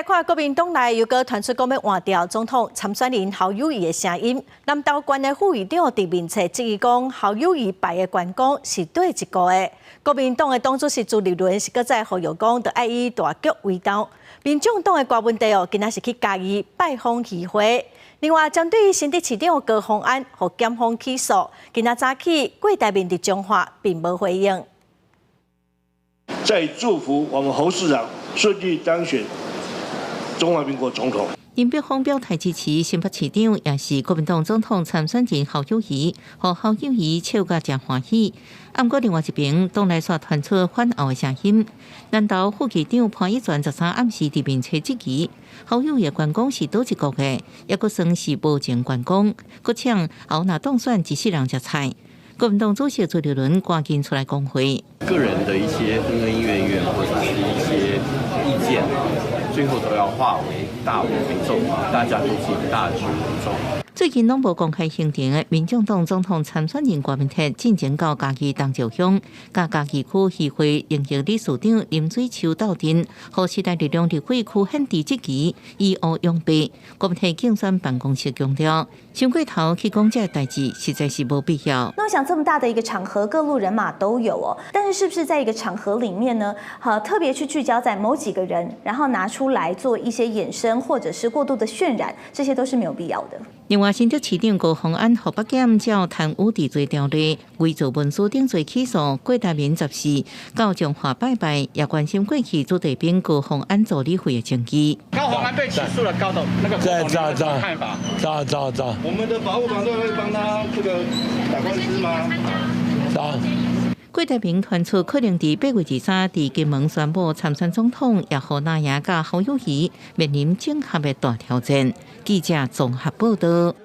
来看国民党内又搁传出讲要换掉总统参选人侯友宜的声音。南投县的副议长伫面册质疑讲，侯友宜摆的员工是对一个的。国民党的党主席朱立伦是搁再呼吁讲，要爱以大局为重。民众党的郭文地今仔是去嘉义拜访议会。另外，针对新的市长高虹安和检方起诉，今仔早起郭台铭伫中华并无回应。再祝福我们侯市长顺利当选中华民国总统。因北方表态支持新北市长，也是国民党总统参选人侯友宜，和侯友宜笑甲真欢喜。不过另外一边，党内却传出反后的声音。南投副议长潘义全13暗时伫面册质疑侯友宜的员工是倒一国的，也佫算是无情员工，佫呛后若当选一世人食菜。国民党主席朱立伦赶紧出来讲话，个人的一些恩恩怨怨或者是一些意见，最后都要化为大我为重，大家都是大局为重。最近拢无公开行程的民众党总统参选人郭明铁进前到嘉义东石乡，甲嘉义区议会营业理事长林水秋斗阵，和时代力量立法区献地质疑，以恶扬白。郭明铁竞选办公室强调，上过头去讲这代志实在是无必要。那我想这么大的一个场合，各路人马都有哦，但是是不是在一个场合里面呢，特别去聚焦在某几个人，然后拿出来做一些衍生或者是过度的渲染，这些都是没有必要的。另外，新竹市长高虹安和北检照贪污治罪条例，伪造文书顶罪起诉郭台铭14到中华拜拜，也关心过去朱地斌高虹安助理费的证据。高虹安被起诉了，高董那个看法？在。我们的法务团队会帮他这个打官司吗？郭台铭传出可能伫8月23伫金门宣布参选总统，也和那亚甲侯友宜面临整合的大挑战。记者综合报道。